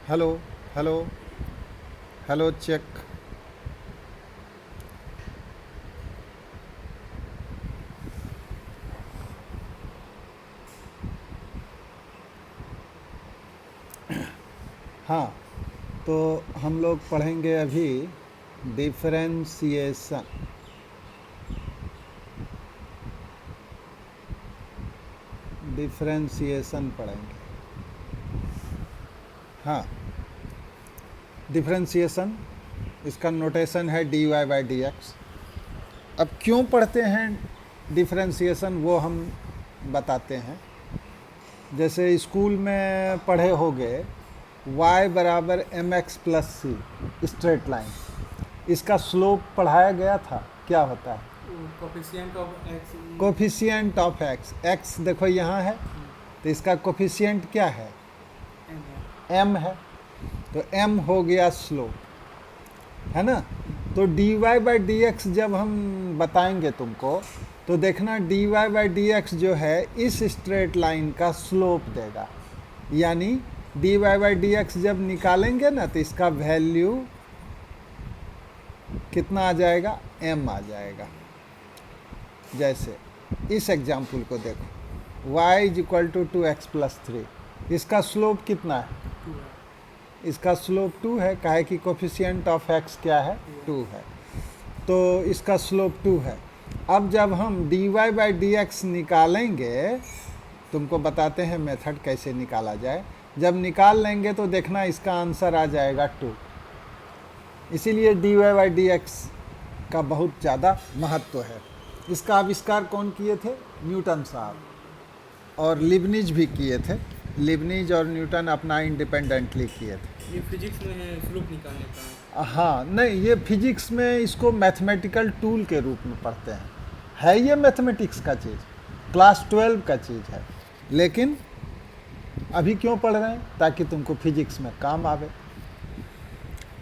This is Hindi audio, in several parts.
Hello hello hello check. हाँ, तो हम लोग पढ़ेंगे अभी डिफरेंशिएशन। डिफरेंशिएशन पढ़ेंगे। हाँ, डिफरेंशिएशन इसका नोटेशन है dy बाई डी एक्स। अब क्यों पढ़ते हैं डिफरेंशिएशन वो हम बताते हैं। जैसे स्कूल में पढ़े होगे y बराबर एम एक्स प्लस सी स्ट्रेट लाइन, इसका स्लोप पढ़ाया गया था। क्या होता है? Coefficient of x. Coefficient of x. X देखो यहाँ है, तो इसका कोफिशिएंट क्या है? m है, तो m हो गया स्लोप, है ना। तो dy बाई डी एक्स जब हम बताएंगे तुमको, तो देखना dy बाई डी एक्स जो है इस स्ट्रेट लाइन का स्लोप देगा। यानी dy बाई डी एक्स जब निकालेंगे ना, तो इसका वैल्यू कितना आ जाएगा? m आ जाएगा। जैसे इस एग्जाम्पल को देखो, y is equal to 2x plus 3, इसका स्लोप कितना है? इसका स्लोप 2 है। काहे कि कोफिशिएंट ऑफ x क्या है? 2 है, तो इसका स्लोप 2 है। अब जब हम dy बाई डी एक्स निकालेंगे, तुमको बताते हैं मेथड कैसे निकाला जाए। जब निकाल लेंगे तो देखना इसका आंसर आ जाएगा 2। इसीलिए dy बाई डी एक्स का बहुत ज़्यादा महत्व है। इसका आविष्कार कौन किए थे? न्यूटन साहब, और लिबनिज भी किए थे। लिबनिज और न्यूटन अपना इंडिपेंडेंटली किए थे। ये फिजिक्स में है स्लोप निकालने का। हाँ, नहीं, ये फिजिक्स में इसको मैथमेटिकल टूल के रूप में पढ़ते हैं। है ये मैथमेटिक्स का चीज़, क्लास 12 का चीज़ है, लेकिन अभी क्यों पढ़ रहे हैं? ताकि तुमको फिजिक्स में काम आवे।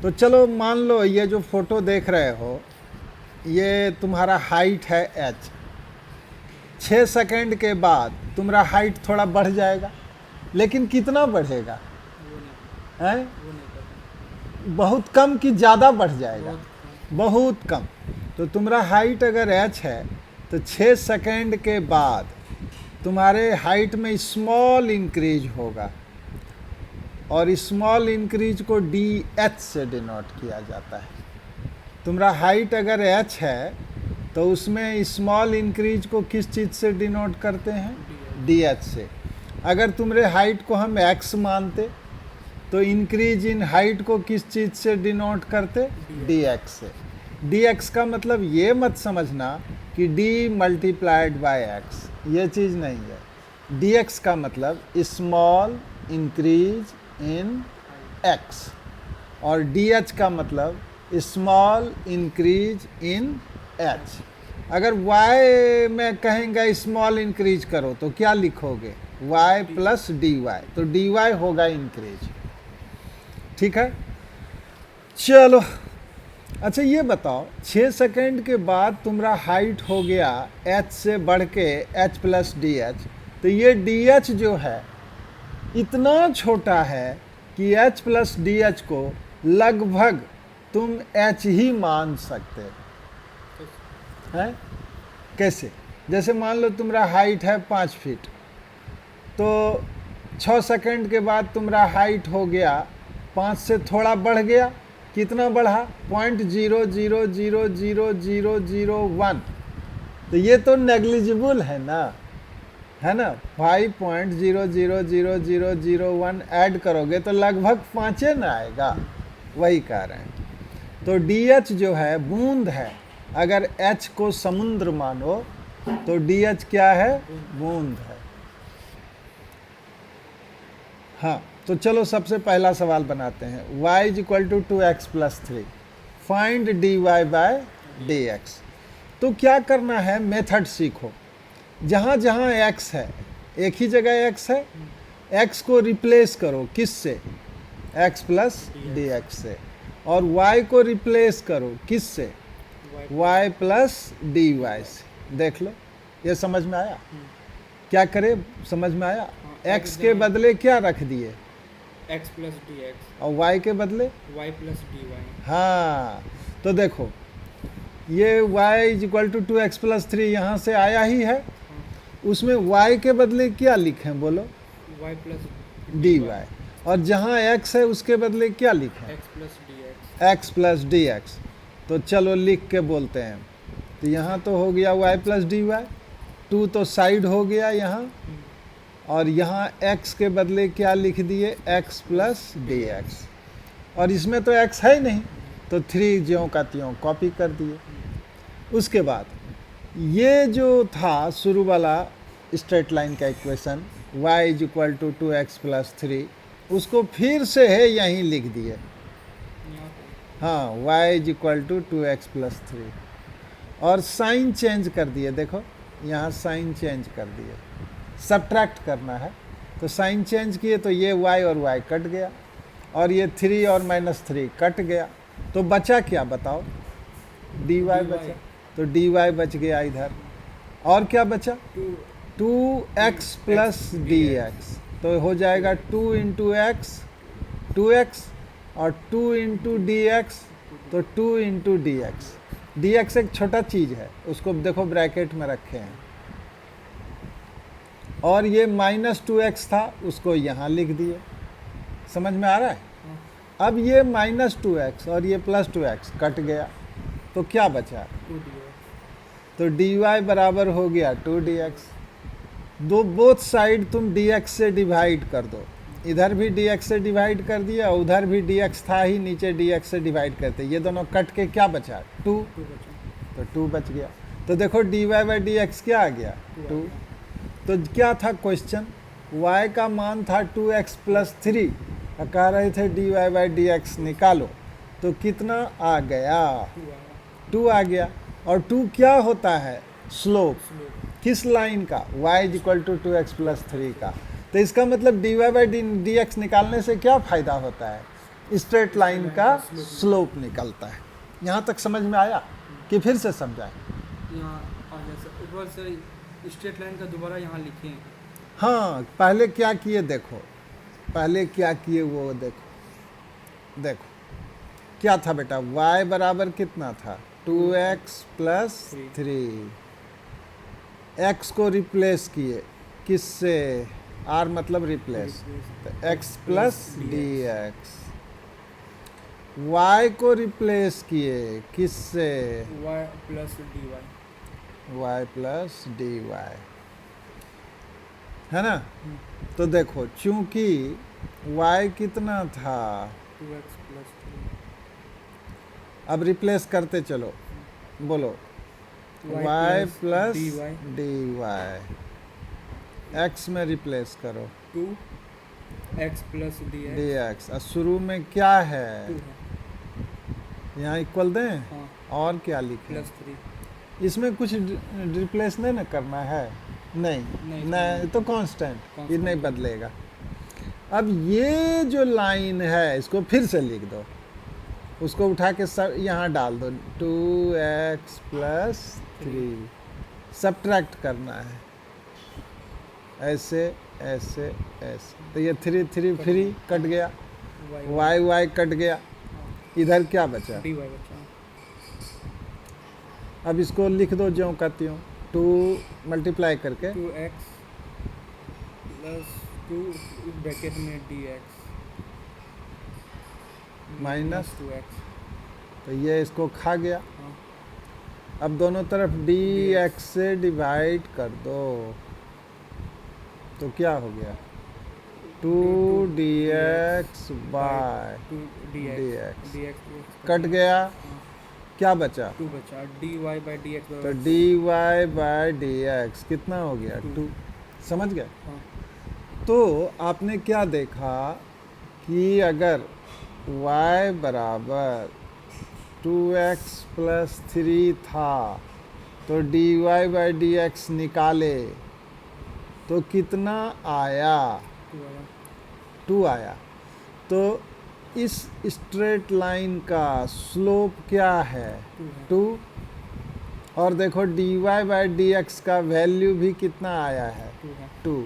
तो चलो मान लो ये जो फोटो देख रहे हो, ये तुम्हारा हाइट है h। 6 सेकंड के बाद तुम्हारा हाइट थोड़ा बढ़ जाएगा, लेकिन कितना बढ़ेगा? वो नहीं हैं? वो नहीं पता। बहुत कम कि ज़्यादा बढ़ जाएगा? बहुत बहुत कम। तो तुम्हारा हाइट अगर h है, तो 6 सेकंड के बाद तुम्हारे हाइट में स्मॉल इंक्रीज होगा, और स्मॉल इंक्रीज को dh से डिनोट किया जाता है। तुम्हारा हाइट अगर h है, तो उसमें स्मॉल इंक्रीज को किस चीज़ से डिनोट करते हैं? dh से। अगर तुम्हारे हाइट को हम x मानते, तो इंक्रीज इन हाइट को किस चीज़ से डिनोट करते? dx से। dx का मतलब ये मत समझना कि d मल्टीप्लाइड बाय x, ये चीज़ नहीं है। dx का मतलब स्मॉल इंक्रीज इन x, और dh का मतलब स्मॉल इंक्रीज इन h। अगर y में कहेंगे स्मॉल इंक्रीज करो, तो क्या लिखोगे? y प्लस डी वाई, तो डी वाई होगा इंक्रीज। ठीक है, चलो। अच्छा ये बताओ, 6 सेकंड के बाद तुम्हारा हाइट हो गया h से बढ़ के h प्लस डी एच, तो ये डी एच जो है इतना छोटा है कि h प्लस डी एच को लगभग तुम h ही मान सकते हैं। कैसे? जैसे मान लो तुम्हारा हाइट है 5 फीट, तो 6 सेकंड के बाद तुम्हारा हाइट हो गया 5 से थोड़ा बढ़ गया। कितना बढ़ा? 0.000001। तो ये तो नेग्लिजिबल है ना, है ना। 5.000001 ऐड करोगे तो लगभग 5 ना आएगा, वही कह रहे हैं। तो DH जो है बूंद है। अगर H को समुद्र मानो, तो DH क्या है? बूंद है। हाँ, तो चलो सबसे पहला सवाल बनाते हैं। y is equal to 2x plus 3, find dy by dx। तो क्या करना है? मेथड सीखो। जहाँ जहाँ x है, एक ही जगह x है, x को रिप्लेस करो किस से? x प्लस डी एक्स से। और y को रिप्लेस करो किस से? y प्लस डी वाई से। देख लो, ये समझ में आया? क्या करे? समझ में आया? x के बदले क्या रख दिए? एक्स प्लस डी एक्स, और y के बदले वाई प्लस डी वाई। हाँ, तो देखो ये y is equal to 2x plus 3 यहाँ से आया ही है, हाँ, उसमें y के बदले क्या लिखें बोलो, वाई प्लस dy, और जहाँ x है उसके बदले क्या लिखें, x plus D x. x plus D x. तो चलो लिख के बोलते हैं, तो यहाँ तो हो गया y प्लस डी वाई, 2 तो साइड हो गया यहाँ, और यहाँ x के बदले क्या लिख दिए, x प्लस डी एक्स, और इसमें तो x है ही नहीं, तो 3 ज्यों का त्यों कॉपी कर दिए। उसके बाद ये जो था शुरू वाला स्ट्रेट लाइन का equation y is equal to 2x plus 3, उसको फिर से है यहीं लिख दिए। यहाँ पे हाँ, y is equal to 2x plus 3, और साइन चेंज कर दिए, देखो यहाँ साइन चेंज कर दिए, सब्ट्रैक्ट करना है, तो साइन चेंज किए तो ये y और y कट गया, और ये 3 और -3 कट गया, तो बचा क्या बताओ, dy बचा, तो dy बच गया इधर, और क्या बचा, to 2x plus D x, तो हो जाएगा 2 इंटू एक्स 2x, और 2 इंटू डी एक्स, तो 2 into D x. D x एक छोटा चीज़ है, उसको देखो ब्रैकेट में रखे हैं, और ये -2x था, उसको यहाँ लिख दिए, समझ में आ रहा है। अब ये -2x और ये +2x कट गया, तो क्या बचा, टू डी एक्स। तो dy बराबर हो गया 2dx। दो बोथ साइड तुम dx से डिवाइड कर दो, इधर भी dx से डिवाइड कर दिया, उधर भी dx था ही, नीचे dx से डिवाइड करते, ये दोनों कट के क्या बचा, 2, टू बचा, तो 2 बच गया। तो देखो dy बाई dx क्या आ गया, 2। तो क्या था क्वेश्चन, y का मान था 2x प्लस 3, और कह रहे थे dy बाई dx निकालो, तो कितना आ गया, टू आया, 2 आ गया। और 2 क्या होता है, स्लोप, स्लोप, किस लाइन का, y is equal to 2x plus 3 का। तो इसका मतलब dy बाई डी एक्स निकालने से क्या फ़ायदा होता है, स्ट्रेट लाइन का स्लोप निकलता है। यहाँ तक समझ में आया कि फिर से समझाएं। यहाँ आ गया सर। एक बार सर स्ट्रेट लाइन का दोबारा यहाँ लिखें। हाँ, पहले क्या किए देखो, पहले क्या किए वो देखो, देखो क्या था बेटा, y बराबर कितना था, 2x प्लस 3, x को रिप्लेस किए किससे, r मतलब रिप्लेस, तो x plus D x, y को रिप्लेस किए किससे, y plus d y. y plus d y, है ना। तो देखो चूंकि y कितना था, 2x प्लस 3, अब रिप्लेस करते चलो, बोलो y plus d y, x में रिप्लेस करो 2x plus d d x, x, और शुरू में क्या 2 है, है, यहाँ इक्वल दें, हाँ, और क्या लिखें, प्लस 3, इसमें कुछ रिप्लेस नहीं ना करना है, नहीं नहीं, नहीं, तो कांस्टेंट, ये constant नहीं है। बदलेगा। अब ये जो लाइन है इसको फिर से लिख दो, उसको उठा के सब यहाँ डाल दो, 2x प्लस 3, सब्ट्रैक्ट करना है, ऐसे ऐसे ऐसे, तो ये 3 3 फ्री कट गया, y कट गया, इधर क्या बचा, डी वाई बचा, अब इसको लिख दो ज्यों का त्यों, 2 मल्टीप्लाई करके 2x प्लस 2 ब्रैकेट में डी एक्स माइनस, 2x, तो ये इसको खा गया। हाँ, अब दोनों तरफ dx से डिवाइड कर दो, तो क्या हो गया, 2dx bye 2 dx, dx cut गया, क्या बचा, 2 बचा, D Y by D x, तो dy बाय dx कितना हो गया, 2, समझ गए। हाँ, तो आपने क्या देखा कि अगर y बराबर 2x प्लस 3 था, तो dy बाई dx निकाले तो कितना आया, 2 आया, 2 आया। तो इस स्ट्रेट लाइन का स्लोप क्या है, 2 है, 2, और देखो dy बाई dx का वैल्यू भी कितना आया है, 2 है, 2।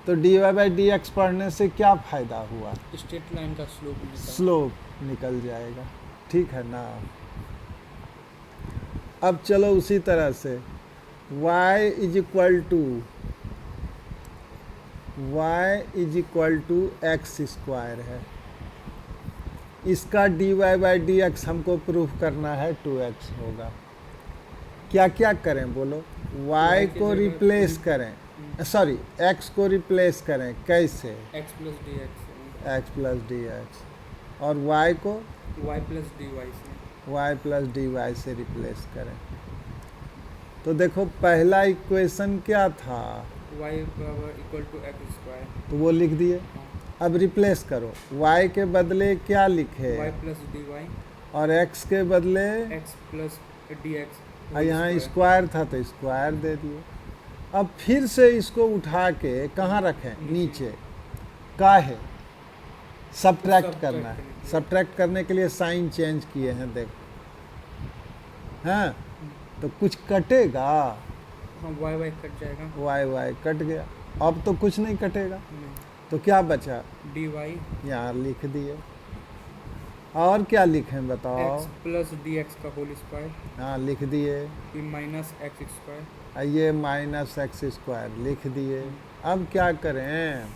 तो d Y by D x पढ़ने से क्या फ़ायदा हुआ? स्ट्रेट लाइन का स्लोप निकला। स्लोप निकल जाएगा, ठीक है ना। अब चलो उसी तरह से y is equal to x square है, इसका d Y by D x हमको प्रूफ करना है 2x होगा। क्या क्या करें बोलो? y की को जगह रिप्लेस करें, सॉरी x को रिप्लेस करें, कैसे? x plus D x, x plus D x, और y को y प्लस डी वाई से। y प्लस डी वाई से रिप्लेस करें। तो देखो पहला इक्वेशन क्या था? y बराबर इक्वल टू एक्स स्क्वायर। तो वो लिख दिए। अब रिप्लेस करो, y के बदले क्या लिखे? y प्लस डी वाई, और x के बदले, x प्लस डी एक्स। और यहाँ स्क्वायर था तो स्क्वायर दे दिए। अब फिर से इसको उठा के कहाँ रखें? नीचे। काहे? सब्ट्रैक्ट करना है। सब्ट्रैक्ट करने के लिए साइन चेंज किए हैं, देखो। हाँ, तो कुछ कटेगा? हाँ, y कट जाएगा। y कट गया। अब तो कुछ नहीं कटेगा, नहीं, तो क्या बचा? डी वाई यहाँ लिख दिए। और क्या लिखें बताओ? एक्स प्लस डी एक्स का होल स्क्वायर, हाँ लिख दिए। फिर माइनस एक्स स्क्वायर। और ये माइनस एक्स स्क्वायर लिख दिए। अब क्या करें?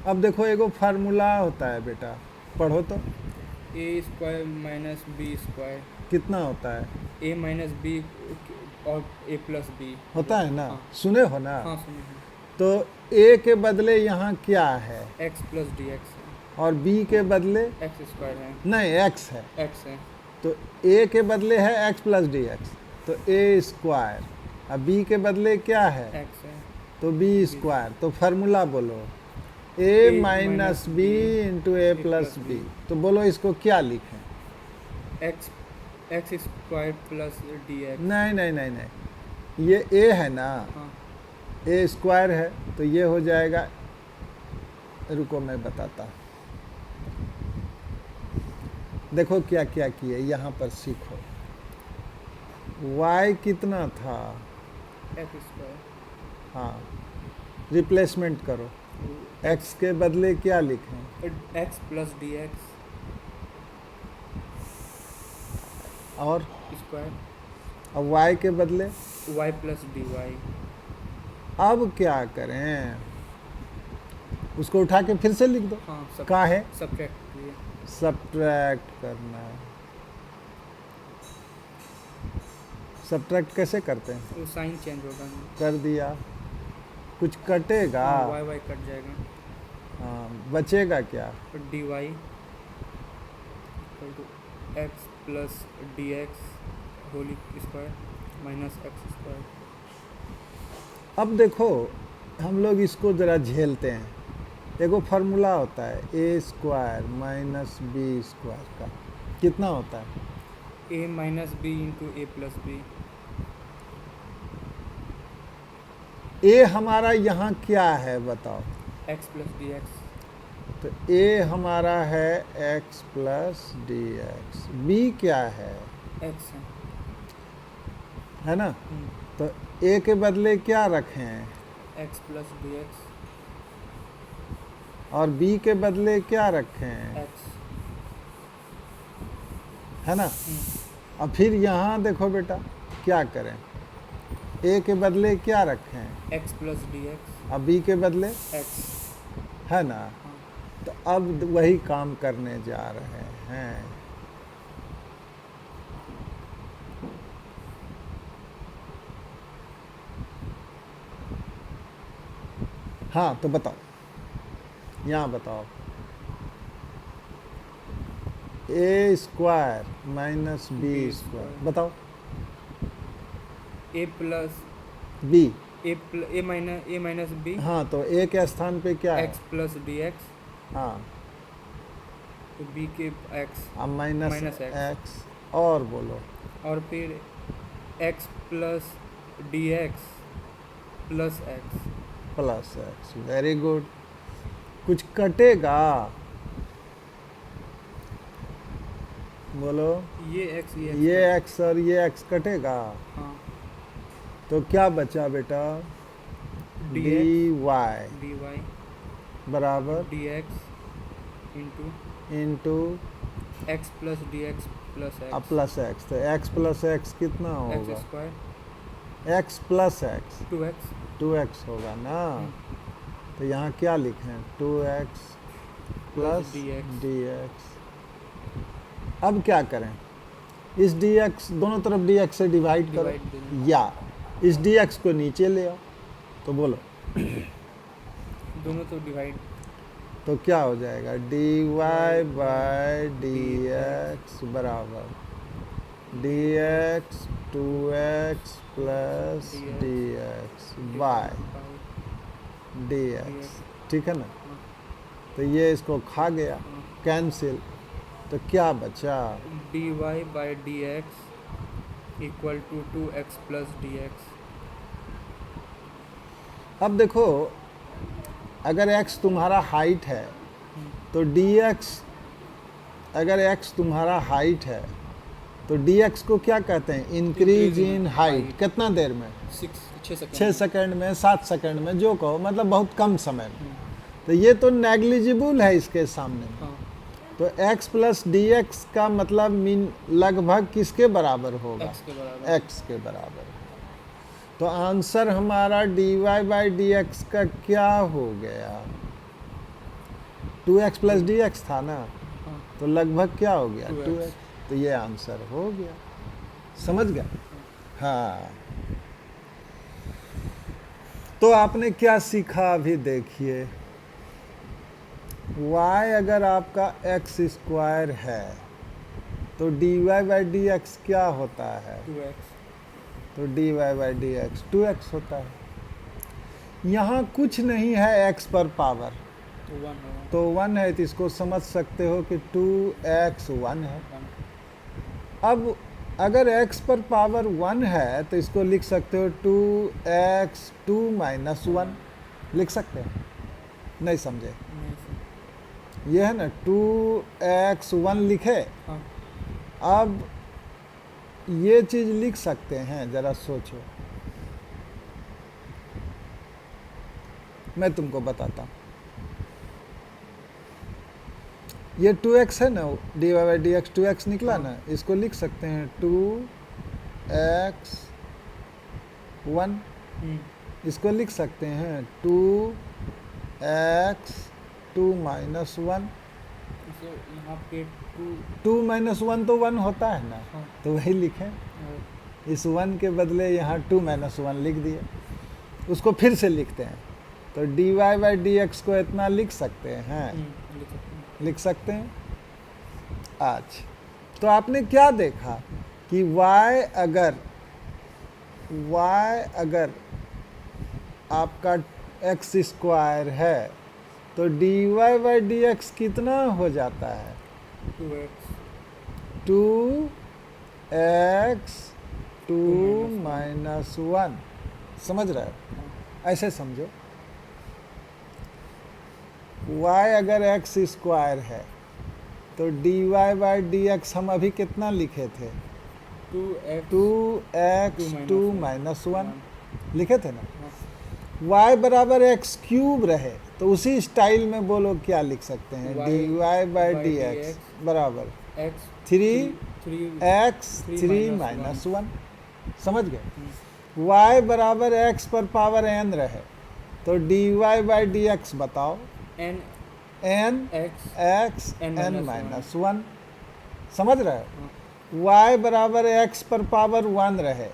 अब देखो एगो फार्मूला होता है बेटा, पढ़ो तो। ए स्क्वायर माइनस बी स्क्वायर, कितना होता है? ए माइनस बी और ए प्लस बी होता है ना, हाँ। सुने हो ना। हाँ सुनिए, तो ए के बदले यहाँ क्या है? एक्स प्लस डी एक्स और बी के बदले एक्स स्क्वायर है, नहीं एक्स है, एक्स है। तो ए के बदले है एक्स प्लस डी एक्स, तो ए स्क्वायर। अब बी के बदले क्या है? एक्स है, तो बी स्क्वायर। तो फार्मूला बोलो, ए minus b into a plus B. तो बोलो इसको क्या लिखें? X x square plus D x. नहीं नहीं नहीं नहीं, ये ए है ना, हाँ, ए स्क्वायर है, तो ये हो जाएगा, रुको मैं बताता हूँ। देखो क्या क्या किए, यहाँ पर सीखो। y कितना था? एक्स स्क्वायर, हाँ, रिप्लेसमेंट करो। x के बदले क्या लिखें? एक्स प्लस डी एक्स और स्क्वायर, अब y के बदले, वाई प्लस डी वाई। अब क्या करें? उसको उठा के फिर से लिख दो। हाँ, सब का है? सब्ट्रैक्ट किए। सब्ट्रैक्ट करना है। सब्ट्रैक्ट कैसे करते हैं? वो साइन चेंज होगा। कर दिया। कुछ कटेगा? हाँ, वाई वाई कट जाएगा। हाँ, बचेगा क्या? और d y equal to x plus D x whole square minus x square. अब देखो हम लोग इसको ज़रा झेलते हैं। एगो फार्मूला होता है a square minus b square का, कितना होता है? A minus b into a plus b. A हमारा यहाँ क्या है बताओ? X plus D x. तो ए हमारा है x plus D x, b क्या है? एक्स है ना। तो ए के बदले क्या रखें? X plus D x. और बी के बदले क्या रखें? एक्स। है ना। अब फिर यहाँ देखो बेटा क्या करें? ए के बदले क्या रखें? X plus D X. अब बी के बदले एक्स। है ना। तो अब वही काम करने जा रहे हैं। हाँ तो बताओ, यहाँ बताओ। ए स्क्वायर माइनस बी स्क्वायर, बताओ। ए प्लस बी, ए माइनस बी। हाँ तो ए के स्थान पे क्या है? X plus D x. हाँ, तो बी के एक्स अब माइनस माइनस एक्स, और बोलो। और फिर x plus D x plus x. Plus x, very good. कुछ कटेगा? बोलो। ये एक्स ये एक्स और ये एक्स कटेगा। हाँ, तो क्या बचा बेटा? D y. डी वाई बराबर d x into into x plus D x plus x plus x. तो एक्स प्लस एक्स कितना एक्स होगा? Square x plus x 2x 2x होगा ना। तो यहाँ क्या लिखें? 2x plus dx। dx। अब क्या करें? इस dx दोनों तरफ dx से डिवाइड Divide करो, देना। या इस dx को नीचे ले आओ। तो बोलो दोनों तो डिवाइड तो क्या हो जाएगा? dy बाय dx बराबर dx 2x plus dx by dx। ठीक है ना? तो ये इसको खा गया, कैंसिल। तो क्या बचा? D Y by D X equal to 2x plus D X. अब देखो, अगर x तुम्हारा हाइट है तो dx, अगर x तुम्हारा हाइट है तो dx को क्या कहते हैं? Increase in height. कितना देर में? 6 सेकंड में, 7 सेकंड में, जो कहो, मतलब बहुत कम समय में। तो ये तो नेग्लिजिबल है इसके सामने में। हाँ तो x प्लस डी एक्स का मतलब मीन लगभग किसके बराबर होगा? x के बराबर। x के बराबर। तो आंसर हमारा dy बाई डी एक्स का क्या हो गया? 2x प्लस डी एक्स था ना, हाँ तो लगभग क्या हो गया? 2x। 2x। तो ये आंसर हो गया। समझ गया? हाँ। तो आपने क्या सीखा अभी देखिए। y अगर आपका x स्क्वायर है तो dy बाई डी एक्स क्या होता है? 2x। तो dy by D x 2x होता है। यहाँ कुछ नहीं है x पर पावर, तो 1 होगा। तो 1 है, तो इसको समझ सकते हो कि 2x 1 है। 1। अब अगर x पर पावर 1 है तो इसको लिख सकते हो 2x 2 माइनस 1 लिख सकते हैं। नहीं समझे? नहीं सर। ये है ना 2x 1 लिखे। हाँ अब ये चीज लिख सकते हैं, जरा सोचो, मैं तुमको बताता हूँ। ये 2x है ना, dy by D x 2x निकला ना, इसको लिख सकते हैं 2x 1। इसको लिख सकते हैं 2x 2 माइनस 1। इसे यहाँ पे 2 माइनस 1 तो 1 होता है ना, हाँ। तो वही लिखें। इस 1 के बदले यहाँ 2 माइनस 1 लिख दिए। उसको फिर से लिखते हैं तो dy बाई डी एक्स को इतना लिख सकते हैं। लिख सकते हैं। आज तो आपने क्या देखा कि y अगर आपका x स्क्वायर है तो dy बाई डी एक्स कितना हो जाता है? 2x 2x 2 minus 1। समझ रहे हो? ऐसे समझो, y अगर x स्क्वायर है तो dy बाई डी एक्स हम अभी कितना लिखे थे? 2x 2 माइनस 1 लिखे थे ना। y बराबर x क्यूब रहे तो उसी स्टाइल में बोलो क्या लिख सकते हैं? dy बाई डी एक्स बराबर x 3x 3 माइनस 1। समझ गए? y बराबर x पर पावर n रहे तो dy बाई डी एक्स बताओ। n n x n minus 1। समझ रहे हो? y बराबर x पर पावर 1 रहे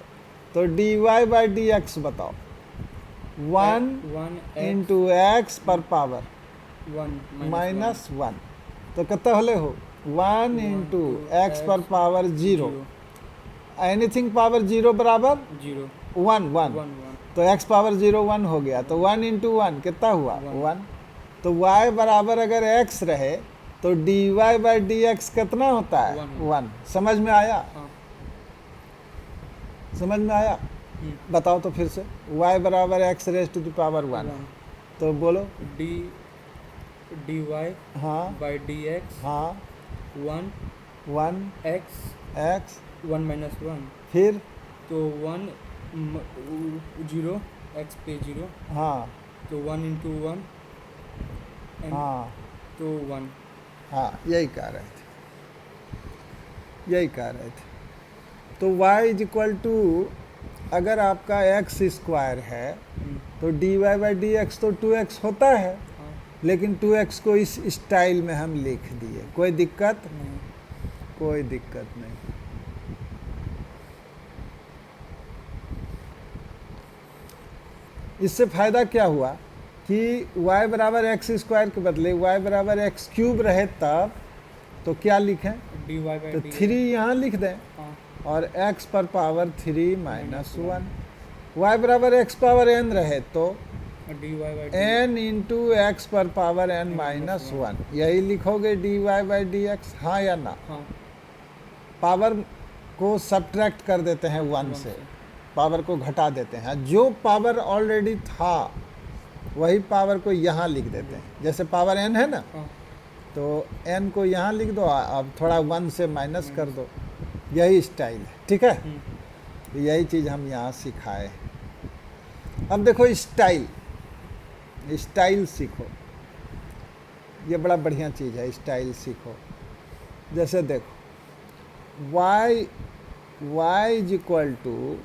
तो dy बाई डी एक्स बताओ। 1 इंटू एक्स पर पावर 1 माइनस 1। तो कितना होले हो? 1 इंटू एक्स पर पावर 0। एनीथिंग पावर 0 बराबर 1 1। तो x पावर 0 1 हो गया। तो 1 इंटू 1 कितना हुआ? 1। तो y बराबर अगर x रहे तो dy बाई डी एक्स कितना होता है? 1। समझ में आया? समझ में आया? बताओ तो फिर से। y बराबर x raise to the power 1। तो बोलो dy हाँ बाई डी एक्स हाँ 1 x 1 माइनस 1 फिर तो 1 0 x पे 0 हाँ तो 1 इंटू 1 एन हाँ तो 1। हाँ, यही कह रहे थे। तो y इज इक्वल टू, अगर आपका x स्क्वायर है तो dy बाई डी एक्स तो 2x होता है, हाँ लेकिन 2x को इस स्टाइल में हम लिख दिए। कोई दिक्कत? नहीं। कोई दिक्कत नहीं। इससे फायदा क्या हुआ कि y बराबर एक्स स्क्वायर के बदले y बराबर एक्स क्यूब रहे तब तो क्या लिखें? dy बाई तो डी 3 यहाँ लिख दें हाँ और x पर पावर 3 माइनस 1। y बराबर एक्स पावर n रहे तो dy by n into x पर पावर n माइनस 1, यही लिखोगे dy बाई डी एक्स, हाँ या ना? हाँ पावर को सब्ट्रैक्ट कर देते हैं 1 से, पावर को घटा देते हैं। जो पावर ऑलरेडी था वही पावर को यहाँ लिख देते हैं। जैसे पावर n है ना, हाँ तो n को यहाँ लिख दो, अब थोड़ा 1 से माइनस कर दो। यही स्टाइल है, ठीक है? तो यही चीज़ हम यहाँ सिखाए। अब देखो स्टाइल सीखो, ये बड़ा बढ़िया चीज़ है, स्टाइल सीखो। जैसे देखो y is equal to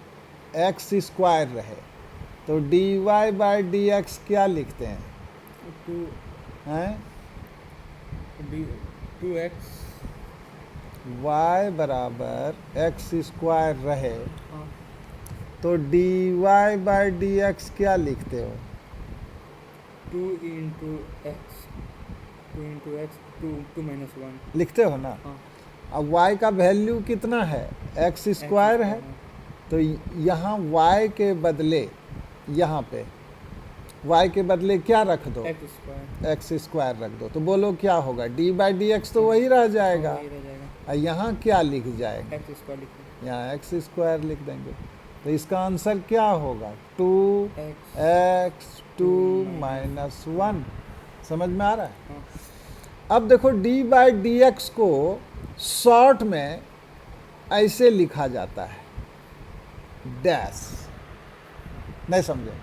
x square रहे तो dy बाई डी एक्स क्या लिखते हैं? टू हैं? डी 2x y बराबर एक्स स्क्वायर रहे हाँ तो dy बाई डी एक्स क्या लिखते हो? 2 इंटू एक्स 2 माइनस 1 लिखते हो ना? हाँ अब y का वैल्यू कितना है? एक्स स्क्वायर है, तो यहाँ y के बदले, यहाँ पे y के बदले क्या रख दो? एक्स स्क्वायर एक्स स्क्वायर रख दो। तो बोलो क्या होगा? डी बाई डी एक्स तो वही रह जाएगा, वही रह जाएगा। और यहाँ क्या लिख जाएगा? एक्स स्क्वायर लिखते यहाँ एक्स स्क्वायर लिख देंगे। तो इसका आंसर क्या होगा? 2 एक्स एक्स 2 माइनस 1। समझ में आ रहा है? हाँ अब देखो डी बाई डी एक्स को शॉर्ट में ऐसे लिखा जाता है, डैश। नहीं समझे?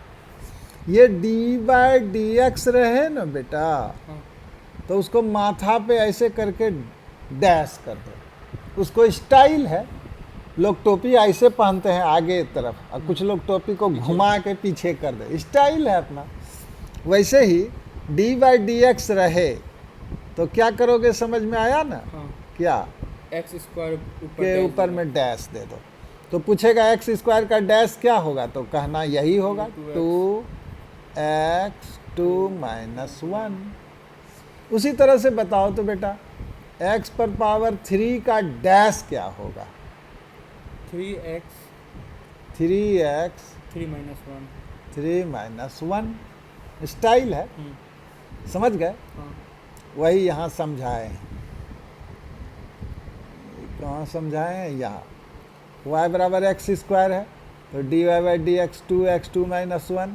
ये डी बाई डी एक्स रहे ना बेटा, हाँ तो उसको माथा पे ऐसे करके डैश कर दो। उसको स्टाइल है, लोग टोपी ऐसे पहनते हैं आगे तरफ, और कुछ लोग टोपी को घुमा के पीछे कर दे, स्टाइल है अपना। वैसे ही डी बाई डी एक्स रहे तो क्या करोगे? समझ में आया ना? हाँ क्या? एक्स स्क्वायर के ऊपर में डैश दे दो। तो पूछेगा एक्स स्क्वायर का डैश क्या होगा, तो कहना यही होगा 2x 2 माइनस 1। उसी तरह से बताओ तो बेटा x पर पावर 3 का डैश क्या होगा? 3x 3x 3 minus 1 3 minus 1 style है। समझ गए? हाँ वही यहाँ समझाए हैं। कहाँ समझाए हैं? यहाँ y बराबर एक्स स्क्वायर है तो d Y by D x 2x 2 minus 1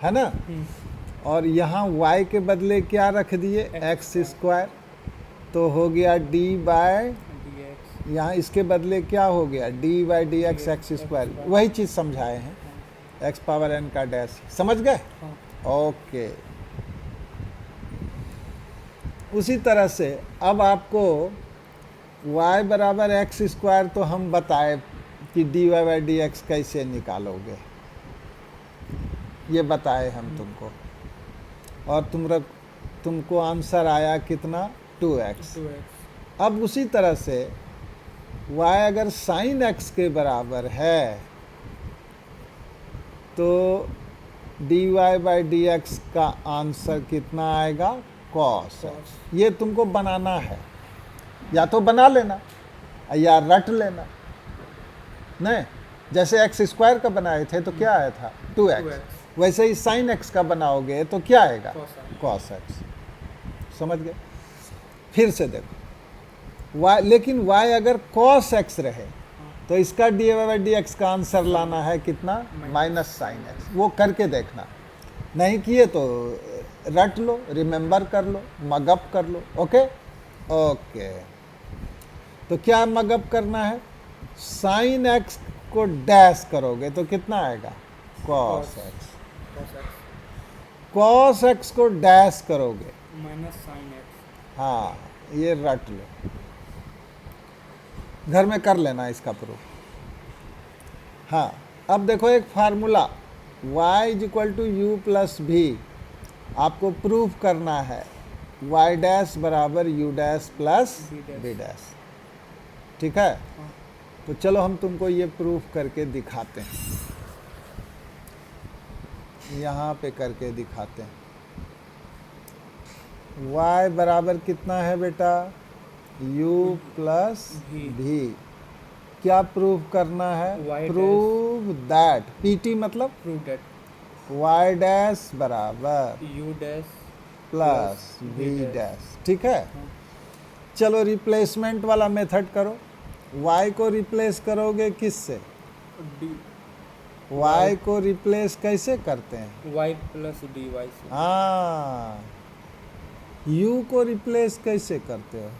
है ना? और यहाँ y के बदले क्या रख दिए? X square. तो हो गया डी बाय, dx यहाँ इसके बदले क्या हो गया? D by D x x square. वही चीज़ समझाए हैं, एक्स पावर n का डैश। समझ गए? हाँ ओके। उसी तरह से अब आपको y बराबर एक्स स्क्वायर तो हम बताए कि d Y by D x कैसे निकालोगे, ये बताए हम तुमको। और तुमको आंसर आया कितना? 2x। 2x अब उसी तरह से y अगर साइन x के बराबर है तो d Y by D x का आंसर कितना आएगा? cos x। ये तुमको बनाना है, या तो बना लेना या रट लेना। नहीं, जैसे एक्स स्क्वायर का बनाए थे तो क्या आया था? 2x। वैसे ही साइन x का बनाओगे तो क्या आएगा? cos x। समझ गए? फिर से देखो y, लेकिन y अगर cos x रहे तो इसका d Y by D x का आंसर लाना है कितना? Minus sine x। वो करके देखना, नहीं किए तो रट लो, रिमेंबर कर लो, मगअप कर लो। Okay okay. तो क्या मगअप करना है? साइन x को डैश करोगे तो कितना आएगा? cos x। cos x cos x को डैश करोगे माइनस साइन एक्स। हाँ, ये रट लो, घर में कर लेना इसका प्रूफ। हाँ, अब देखो एक formula y is equal to u plus v, आपको प्रूफ करना है y डैश बराबर u dash plus B dash. b dash. ठीक है, हाँ। तो चलो हम तुमको ये प्रूफ करके दिखाते हैं, यहाँ पे करके दिखाते हैं। y बराबर कितना है बेटा, u प्लस भी। भी। क्या प्रूव करना है, Y प्रूव दैट, पीटी मतलब प्रूव दैट y डैश बराबर you dash plus v V dash. ठीक है, हाँ। चलो रिप्लेसमेंट वाला मेथड करो। y को रिप्लेस करोगे किससे, डी y को रिप्लेस कैसे करते हैं, वाई प्लस डी वाई से। हाँ, u को रिप्लेस कैसे करते हो,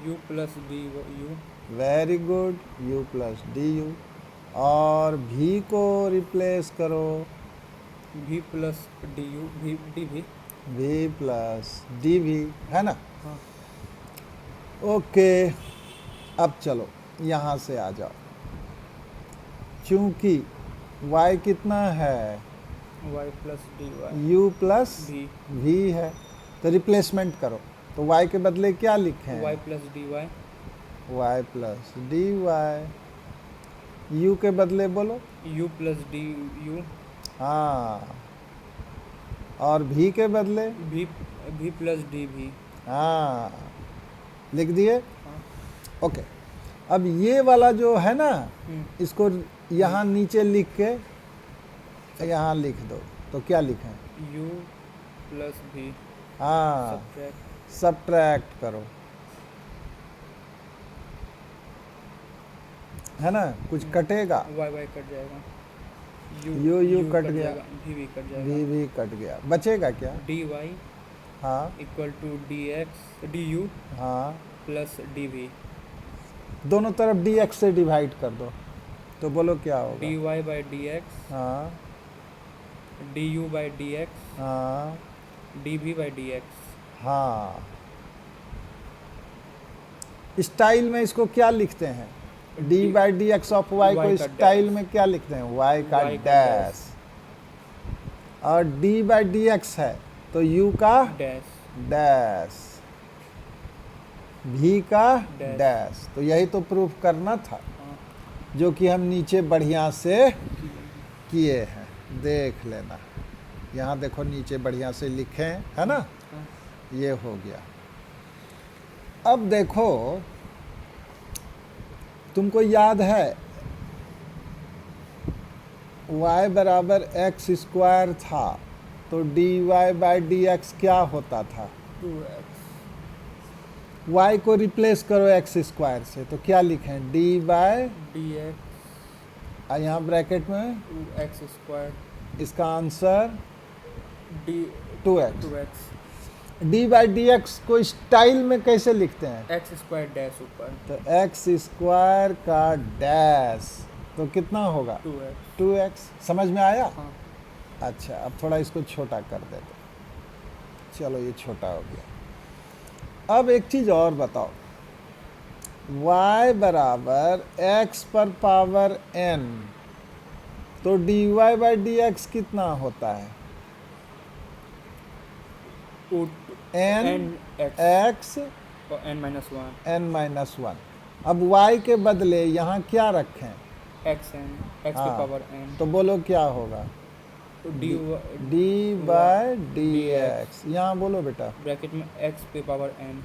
you plus d you. Very good, u plus d u. और v को रिप्लेस करो, भी प्लस डी यू भी डी भी। v प्लस डी भी, है ना। हाँ। ओके, अब चलो यहाँ से आ जाओ, चूंकि y कितना है, y plus d y u plus v. v है, तो रिप्लेसमेंट करो, तो y के बदले क्या लिखें, y plus d y. y plus d y, u के बदले बोलो, यू प्लस डी यू। हाँ, और v के बदले, भी भी प्लस डी भी। हाँ, लिख दिए। हाँ। ओके, अब ये वाला जो है ना, हम्म। इसको यहाँ नीचे लिख के यहाँ लिख दो, तो क्या लिखें, यू प्लस भी हाँ, सब्ट्रैक्ट सब्ट्रैक्ट करो, है ना, कुछ कटेगा, वाई वाई कट जाएगा। यू कट गया, भी कट जाएगा। वी भी कट गया, बचेगा क्या, डी वाई हाँ equal to d x d u हाँ, प्लस डी वी। दोनों तरफ dx से डिवाइड कर दो, तो बोलो क्या होगा, d Y by D x हाँ d u by D x हाँ d v by D x. हाँ। स्टाइल में इसको क्या लिखते हैं, d by D x of y Y को का स्टाइल डैश। में क्या लिखते हैं, वाई का Y का डैश, और डी बाई डी एक्स है तो यू का डैश डैश, भी का डैश। डैश। तो यही तो प्रूफ करना था, हाँ। जो कि हम नीचे बढ़िया से किए हैं, देख लेना, यहाँ देखो नीचे बढ़िया से लिखे हैं, है ना, हाँ। ये हो गया। अब देखो, तुमको याद है y बराबर एक्स स्क्वायर था, तो d Y by D x क्या होता था, 2x y को रिप्लेस करो एक्स स्क्वायर से, तो क्या लिखें, डी बाई, dx यहाँ ब्रैकेट में 2x स्क्वायर इसका answer D 2x। 2x D by D x को स्टाइल में कैसे लिखते हैं, एक्स स्क्वायर डैश ऊपर तो एक्स स्क्वायर का डैश, तो कितना होगा 2x। 2x। समझ में आया, हाँ। अच्छा, अब थोड़ा इसको छोटा कर देते, चलो ये छोटा हो गया। अब एक चीज़ और बताओ, y बराबर x पर पावर n, तो d Y by D x कितना होता है, n x और n minus one n minus one. अब y के बदले यहाँ क्या रखें, एक्स एन एक्स हाँ। पे पावर एन। तो बोलो क्या होगा, तो D D by D x, यहाँ बोलो बेटा, ब्रैकेट में एक्स पे पावर एन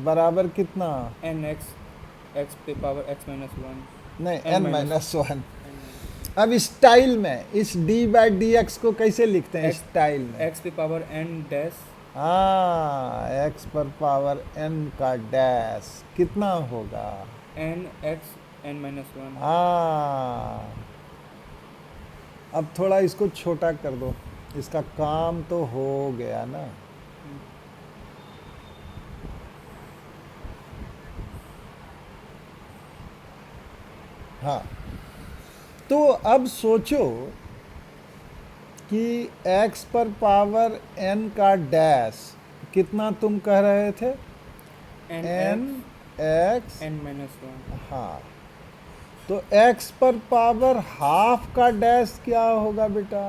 बराबर कितना, एन एक्स एक्स पे पावर एक्स माइनस वन। नहीं n n माइनस वन। अब स्टाइल में इस d बाई डी एक्स को कैसे लिखते हैं, X- स्टाइल में, एक्स पे पावर एन डैश हाँ, x पर पावर n का डैश कितना होगा, n x n minus one. हाँ। अब थोड़ा इसको छोटा कर दो, इसका काम तो हो गया ना, हाँ। तो अब सोचो कि x पर पावर n का डैश कितना तुम कह रहे थे? N n x, n minus one. हाँ, तो x पर पावर हाफ का डैश क्या होगा बेटा?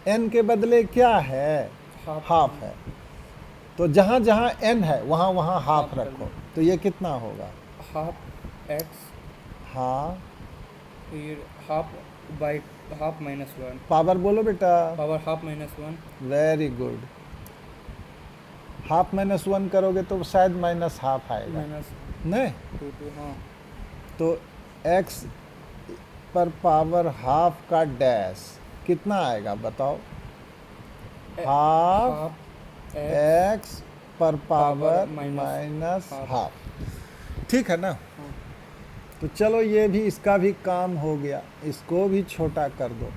n के बदले क्या है? हाफ है। तो जहाँ जहाँ n है वहाँ वहाँ हाफ हाफ कर रखो, लो। तो ये कितना होगा? हाफ एक्स, हाँ, फिर half by half minus one, power बोलो बेटा। Power half minus one. Very good. Half minus one करोगे तो शायद माइनस हाफ आएगा, माइनस नहीं? टू, हाँ। तो x पर पावर हाफ का डैश कितना आएगा बताओ? हाफ हाफ x पर power minus minus half. Half. ठीक है ना? हाँ। तो चलो ये भी, इसका भी काम हो गया, इसको भी छोटा कर दो,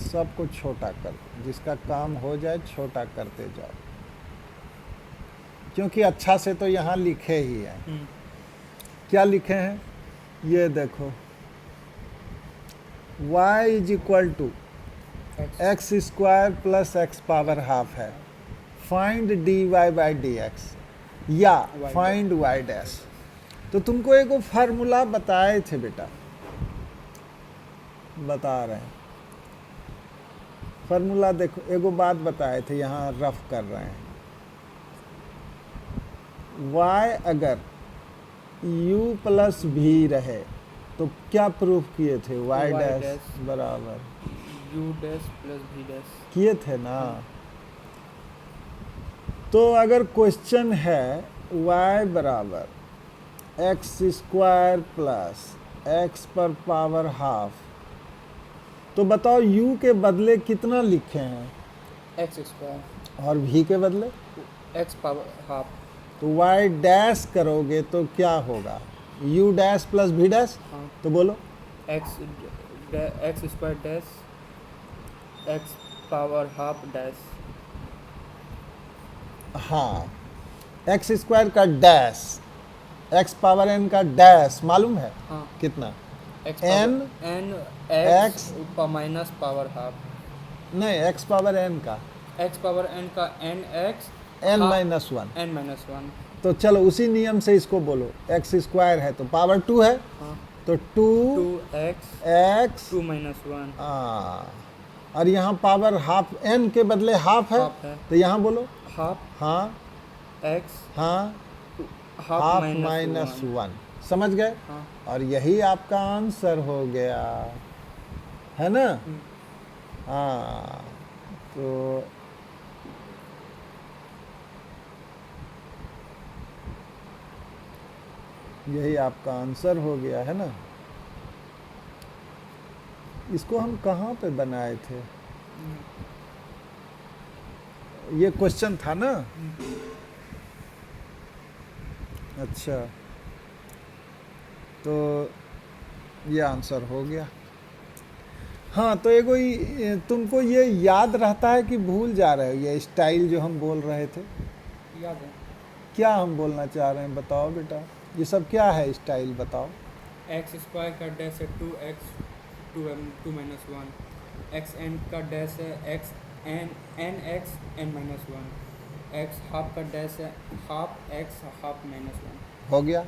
सबको छोटा कर दो, जिसका काम हो जाए छोटा करते जाओ, क्योंकि अच्छा से तो यहाँ लिखे ही हैं। क्या लिखे हैं? ये देखो, y is equal to x square plus x power half है, find dy by D x या Y फाइंड y डैश। तो तुमको एगो फार्मूला बताए थे बेटा, बता रहे हैं फार्मूला। देखो, एगो बात बताए थे, यहाँ रफ कर रहे हैं। y अगर u प्लस भी रहे तो क्या प्रूफ किए थे? y Y डैश डैश बराबर यू डैश प्लस भी डैश। किए थे ना? तो अगर क्वेश्चन है y बराबर एक्स स्क्वायर प्लस एक्स पर पावर हाफ, तो बताओ u के बदले कितना लिखे हैं? एक्स स्क्वायर और v के बदले? X power half. तो y डैश करोगे तो क्या होगा? u dash plus v dash. हाँ। तो बोलो। X square dash x power half dash. हाँ, एक्स स्क्वायर का डैश एक्स पावर n का डैश मालूम है? हाँ। कितना? X n n x minus power half. नहीं, एक्स पावर n का एक्स पावर एन का n x n minus one. N minus one. तो चलो उसी नियम से इसको बोलो, एक्स स्क्वायर है तो पावर 2 है, हाँ। तो 2 x x, two minus one. और यहाँ पावर हाफ, n के बदले हाफ है, हाफ है। तो यहाँ बोलो हाफ हाँ एक्स हाँ half half minus minus one. One. समझ गए? हाँ। और यही आपका आंसर हो गया, है ना? हाँ, तो यही आपका आंसर हो गया, है ना? इसको हम कहाँ पे बनाए थे? ये क्वेश्चन था ना? अच्छा, तो ये आंसर हो गया। हाँ, तो एगो तुमको ये याद रहता है कि भूल जा रहे हो? ये स्टाइल जो हम बोल रहे थे, याद है। क्या हम बोलना चाह रहे हैं बताओ बेटा? ये सब क्या है स्टाइल, बताओ। एक्स स्क्वायर का डैश है two x two minus one. X n का डैश है x n x n minus one. X half का डैश है half x half minus one. हो गया।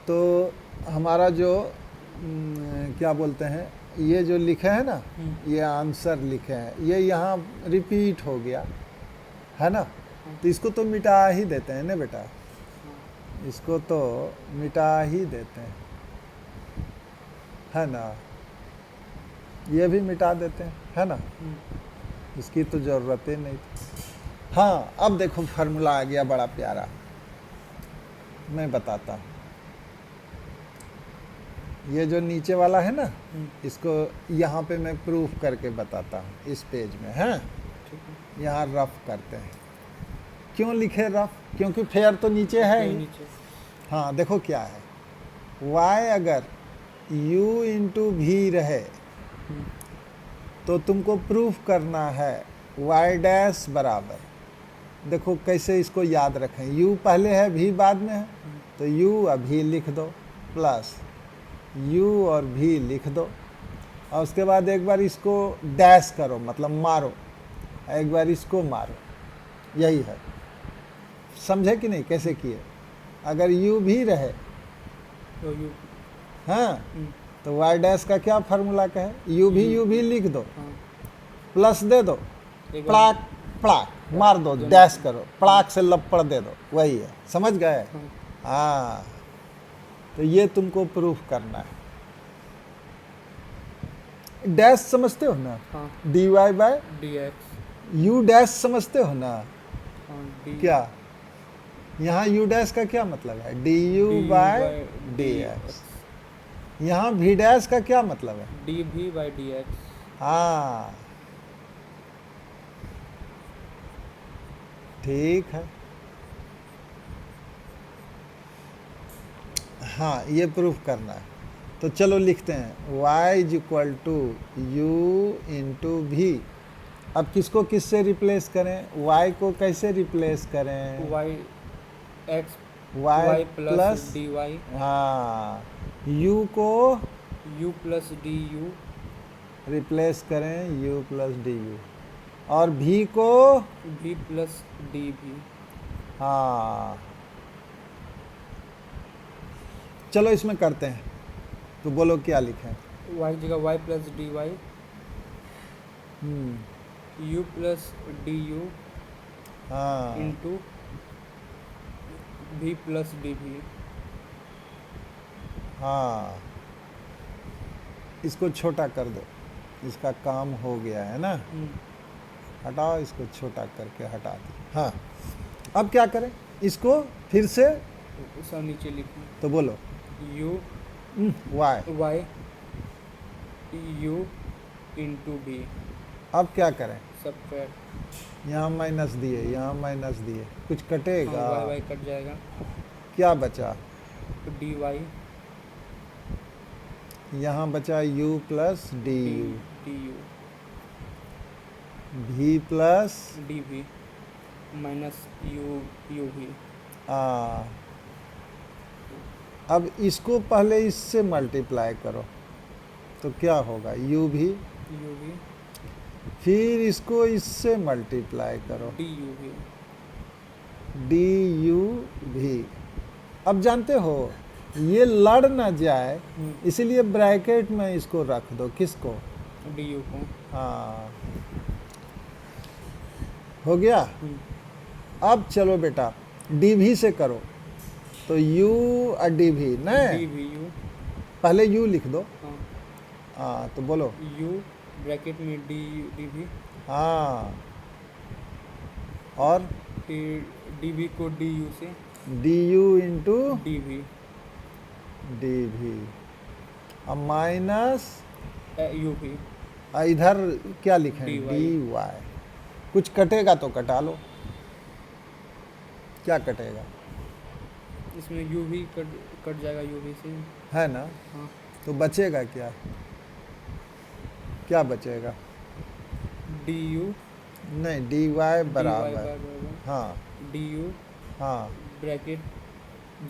तो हमारा जो क्या बोलते हैं, ये जो लिखे हैं ना, ये आंसर लिखे हैं, ये यहाँ रिपीट हो गया, है ना? तो इसको तो मिटा ही देते हैं ना बेटा, इसको तो मिटा ही देते हैं, है ना? ये भी मिटा देते हैं, है ना? इसकी तो ज़रूरत ही नहीं थी। हाँ, अब देखो फार्मूला आ गया बड़ा प्यारा, मैं बताता हूँ। ये जो नीचे वाला है ना, इसको यहाँ पे मैं प्रूफ करके बताता हूँ इस पेज में, हैं? यहाँ रफ करते हैं। क्यों लिखे रफ? क्योंकि फेयर तो नीचे है ही। हाँ, देखो क्या है, y अगर u इंटू भी रहे तो तुमको प्रूफ करना है y डैश बराबर, देखो कैसे इसको याद रखें, u पहले है भी बाद में है, तो u अभी लिख दो प्लस u और भी लिख दो, और उसके बाद एक बार इसको डैश करो, मतलब मारो, एक बार इसको मारो, यही है। समझे कि नहीं कैसे किए? अगर यू भी रहे, तो यू हाँ, तो वाई डैश का क्या फार्मूला का है? यू भी लिख दो, हाँ प्लस दे दो, एक बार प्लाक प्लाक मार दो, डैश करो, प्लाक से लपड़ दे दो, वही है। समझ गए? हाँ हाँ, तो ये तुमको प्रूफ करना है। डैश समझते हो ना? हाँ d y by d x u dash समझते हो ना? हाँ डी क्या यहाँ यू डैश का क्या मतलब है? D u by d x. यहाँ भी डैश का क्या मतलब है? डी भी बाई डी एक्स। हाँ, ठीक है। हाँ, ये प्रूफ करना है। तो चलो लिखते हैं y is equal to u into v. अब किसको किससे रिप्लेस करें? y को कैसे रिप्लेस करें? Y x y y plus, plus d y, हाँ, u को u plus d u, replace करें u प्लस डी यू, और v को, भी प्लस डी भी। हाँ, चलो इसमें करते हैं। तो बोलो क्या लिखें? वाई जगह वाई प्लस डी वाई, हम्म, यू प्लस डी यू हाँ, into v plus d v. हाँ, इसको छोटा कर दो, इसका काम हो गया है ना। हटाओ, इसको छोटा करके हटा दो। हाँ, अब क्या करें? इसको फिर से उसका नीचे लिखें, तो बोलो u y. Y u into v, अब क्या करें? सबट्रैक्ट, यहाँ माइनस दिए, यहाँ माइनस दिए, कुछ कटेगा? वाई वाई कट जाएगा, क्या बचा? डी वाई यहाँ बचा u plus d you, D you भी प्लस डी भी माइनस यू यू भी। आ। अब इसको पहले इससे मल्टीप्लाई करो तो क्या होगा? u भी, यू भी फिर इसको इससे मल्टीप्लाई करो, डी यू भी। डी यू भी। अब जानते हो ये लड़ ना जाए, इसीलिए ब्रैकेट में इसको रख दो। किसको? डी यू को। हाँ, हो गया। अब चलो बेटा डी भी से करो, तो u और डी भी डी नहीं, भी यू, पहले u लिख दो। हाँ हाँ, तो बोलो यू ब्रैकेट में डी डी भी, हाँ, और फिर डी भी को डी यू से d u into d v, d v, अब माइनस यू भी, इधर क्या लिखें? dy। D y. कुछ कटेगा तो कटा लो, क्या कटेगा? इसमें यू भी कट जाएगा, यू भी से। है ना? हाँ तो बचेगा क्या? क्या बचेगा? डी यू नहीं, डी वाई बराबर, हाँ, डी यू हाँ, ब्रैकेट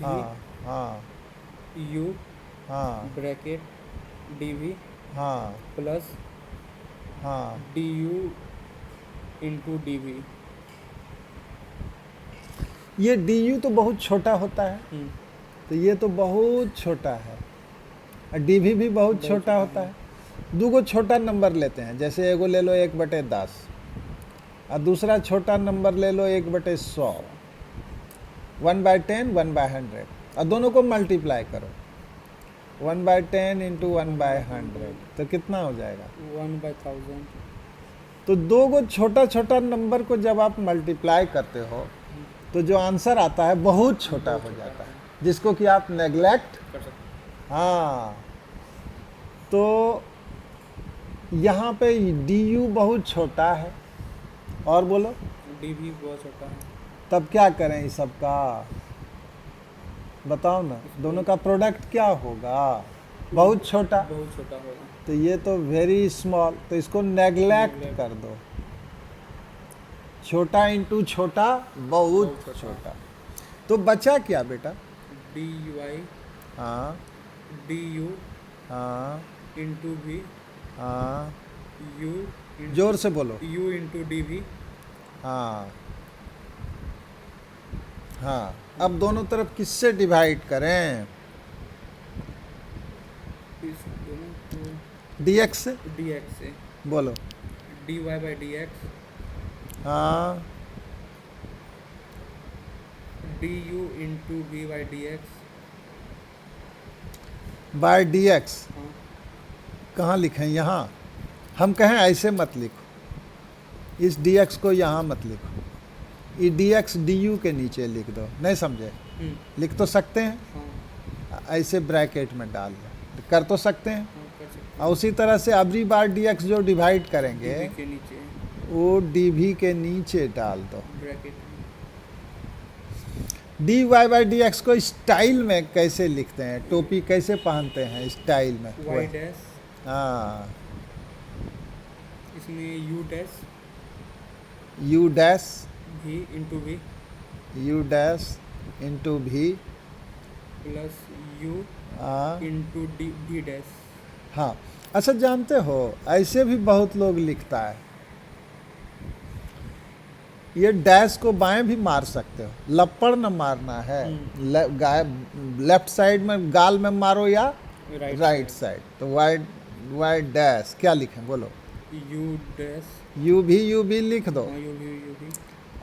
हाँ, भी हाँ, यू हाँ, ब्रैकेट डी भी हाँ, प्लस हाँ। डी यू इंटू डी भी। ये डी यू तो बहुत छोटा होता है, तो ये तो बहुत छोटा है, और डी भी बहुत छोटा होता है। दो गो छोटा नंबर लेते हैं, जैसे एगो ले लो 1/10 और दूसरा छोटा नंबर ले लो 1/100, 1/10, 1/100, और दोनों को मल्टीप्लाई करो, 1/10 इंटू 1/100, तो कितना हो जाएगा? 1/1000। तो दो गो छोटा छोटा नंबर को जब आप मल्टीप्लाई करते हो तो जो आंसर आता है बहुत छोटा हो जाता है, जिसको कि आप नेग्लेक्ट कर सकते। हाँ, तो यहाँ पे डी यू बहुत छोटा है, और बोलो डी भी बहुत छोटा है, तब क्या करें इस सब का? बताओ ना, दोनों का प्रोडक्ट क्या होगा? बहुत छोटा। बहुत छोटा होगा। तो ये तो वेरी स्मॉल, तो इसको नेग्लेक्ट Neglect। कर दो। छोटा इंटू छोटा बहुत छोटा। तो बचा क्या बेटा? डी यू आई हाँ, डी यू हाँ, इंटू भी हाँ, यू जोर से बोलो। U into d v. हाँ हाँ, अब दोनों तरफ किससे डिवाइड करें? इस दोनों को dx से। डी एक्स से। बोलो। D Y by D x. हाँ, d u into v by D x. By dx हाँ कहाँ लिखें? यहाँ हम कहें ऐसे मत लिखो, इस dx को यहाँ मत लिखो, ये dx du के नीचे लिख दो। नहीं समझे? लिख तो सकते हैं, हाँ ऐसे ब्रैकेट में डाल दो, कर तो सकते हैं। हाँ कर सकते और उसी तरह से अगली बार dx जो डिवाइड करेंगे हैं। DV के नीचे वो dv के नीचे डाल दो। ब्रैकेट में। dy बाई dx को स्टाइल में कैसे लिखते हैं? टोपी कैसे पहनते हैं स्टाइल में? वाई डैश, हाँ, इसमें u dash u dash, v into v u dash into v. Plus u हाँ इंटू डी डी डैश। हाँ, अच्छा जानते हो ऐसे भी बहुत लोग लिखता है, ये डैश को बाएं भी मार सकते हो, लपड़ न मारना है। लेफ्ट साइड में गाल में मारो या राइट साइड। तो वाई डैश क्या लिखें? बोलो। You dash. यू भी लिख दो। हाँ यू भी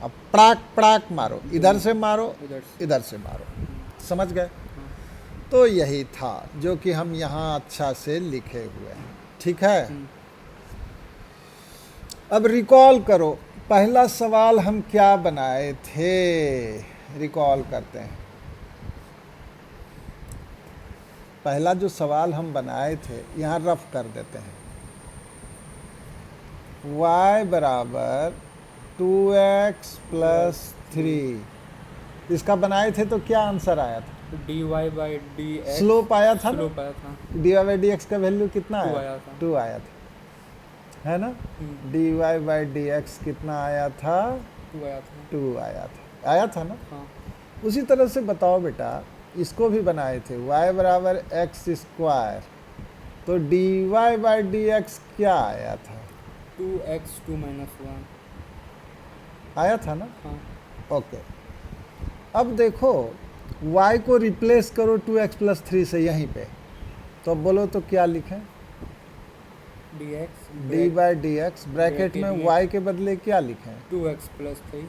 अब पड़ाक पड़ाक मारो, इधर से मारो, उधर से। इधर से मारो। समझ गए? तो यही था जो कि हम यहाँ अच्छा से लिखे हुए हैं। ठीक है, अब रिकॉल करो, पहला सवाल हम क्या बनाए थे? रिकॉल करते हैं। पहला जो सवाल हम बनाए थे यहाँ रफ कर देते हैं। y बराबर 2x प्लस 3, इसका बनाए थे तो क्या आंसर आया था? D Y by D x. Slope आया था ना? स्लोप आया था। dy बाई dx का वैल्यू कितना 2 आया? आया था। 2 आया था, है ना? dy बाई dx कितना आया था? 2 आया था। 2 आया था ना? हाँ उसी तरह से बताओ बेटा, इसको भी बनाए थे y बराबर एक्स स्क्वायर, तो dy बाई dx क्या आया था? 2x 2 माइनस 1 आया था ना? हाँ ओके, अब देखो y को रिप्लेस करो 2x प्लस 3 से यहीं पे, तो अब बोलो तो क्या लिखें? dx dy by dx bracket में में y के बदले क्या लिखें? 2x plus 3।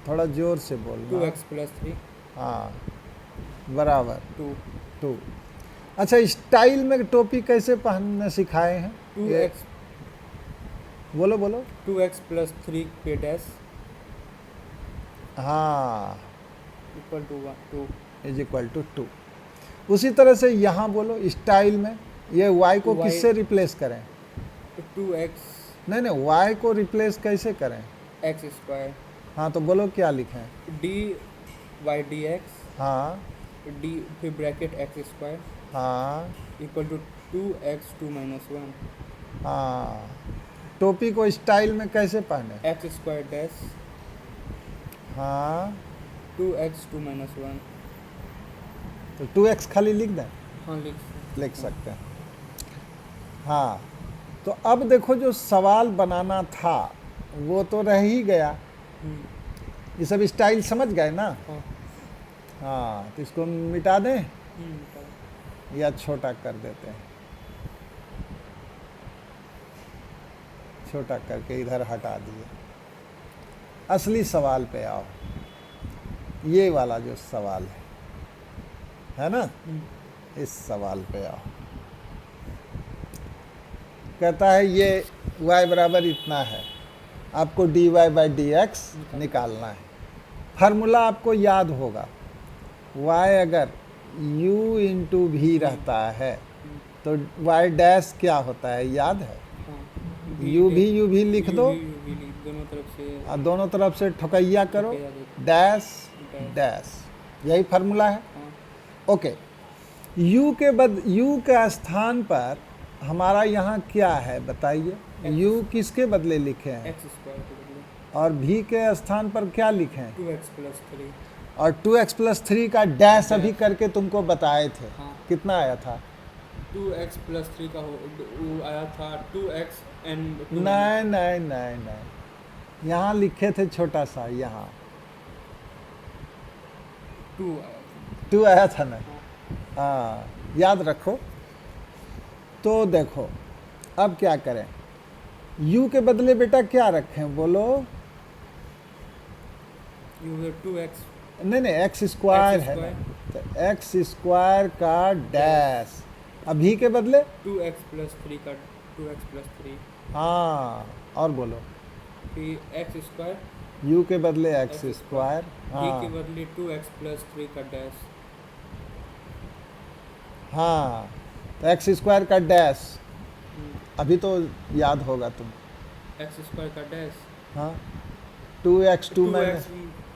थोड़ा जोर से बोलना। 2x प्लस 3 हाँ, बराबर 2। 2। अच्छा, स्टाइल में टोपी कैसे पहनने सिखाए हैं? 2x बोलो बोलो। 2x प्लस 3 पे डैश हाँ, equal to 2। Is equal to 2। उसी तरह से यहाँ बोलो स्टाइल में, ये y को Y किससे रिप्लेस करें? 2x नहीं, y को रिप्लेस कैसे करें? x square. हाँ, तो बोलो क्या लिखें? डी वाई डी एक्स हाँ डी फिर ब्रैकेट एक्स स्क्वायर हाँ इक्वल टू 2x 2 माइनस 1 हाँ, टोपी को स्टाइल में कैसे पहने? एक्स स्क्वायर डैश हाँ, 2x 2 माइनस 1। तो 2x खाली लिख दें? हाँ लिख सकते हैं। हाँ, तो अब देखो जो सवाल बनाना था वो तो रह ही गया, ये सब स्टाइल समझ गए ना? हाँ हाँ, तो इसको मिटा दें हम्म, या छोटा कर देते हैं? छोटा करके इधर हटा दिए। असली सवाल पे आओ, ये वाला जो सवाल है ना, इस सवाल पे आओ। कहता है ये y बराबर इतना है, आपको dy बाई डी एक्स निकालना है। फार्मूला आपको याद होगा, y अगर u इंटू भी रहता है तो y डैश क्या होता है, याद है? हाँ u भी लिख दो, दोनों तरफ से और दोनों तरफ से ठोकैया करो, ठोकैया दो। डैश डैश, यही फार्मूला है। हाँ ओके, u के स्थान पर हमारा यहाँ क्या है बताइए? u किसके बदले लिखे हैं? एक्स स्क्वायर के बदले और v के स्थान पर क्या लिखें? 2x plus 3। और 2x प्लस 3 का डैश अभी करके तुमको बताए थे, हाँ कितना आया था? 2x प्लस 3 का वो आया था 2x एंड नहीं नहीं नहीं नहीं, यहाँ लिखे थे छोटा सा, यहाँ 2 आया था। 2 आया था ना। हाँ, हाँ, याद रखो। तो देखो अब क्या करें, u के बदले बेटा क्या रखें बोलो? you were 2x नहीं नहीं, एक्स स्क्वायर है ना, तो एक्स स्क्वायर का डैश। अब v के बदले 2x प्लस 3 का 2x प्लस 3 हाँ, और बोलो फिर एक्स स्क्वायर u के बदले एक्स स्क्वायर। v हाँ के बदले 2x प्लस 3 का डैश। हाँ, तो एक्स स्क्वायर का डैश अभी तो याद होगा तुम। एक्स स्क्वायर का डैश हाँ, 2x2 माइनस,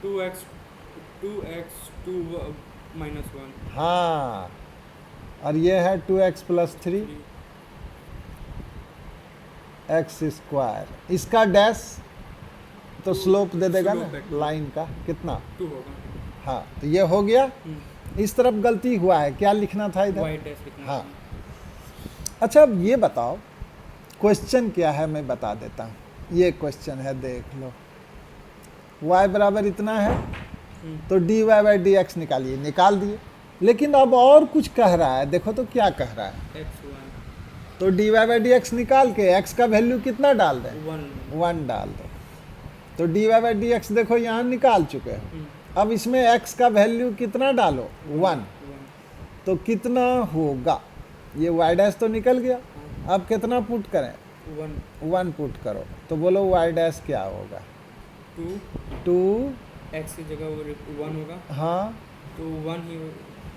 2x 2 माइनस 1 हाँ, और ये है 2x प्लस 3 एक्स स्क्वायर। इसका डैश तो स्लोप दे देगा ना स्लोप है। लाइन का, कितना? 2 होगा। हाँ, तो ये हो गया। इस तरफ गलती हुआ है, क्या लिखना था इधर? वाई डैश लिखना हाँ। चाहिए। अच्छा, अब ये बताओ क्वेश्चन क्या है, मैं बता देता हूँ। ये क्वेश्चन है, देख लो। y बराबर इतना है, तो dy बाई डी एक्स निकालिए, निकाल दिए। लेकिन अब और कुछ कह रहा है, देखो तो क्या कह रहा है। x1 तो dy बाई डी एक्स निकाल के x का वैल्यू कितना डाल दें? 1 1 डाल दो। तो dy बाई डी एक्स देखो यहाँ निकाल चुके हो। अब इसमें x का वैल्यू कितना डालो? 1। तो कितना होगा? ये y डैश तो निकल गया। अब कितना पुट करें? 1 पुट करो। तो बोलो y डैश क्या होगा? 2 2, x की जगह वो 1 होगा, हाँ, तो 1 ही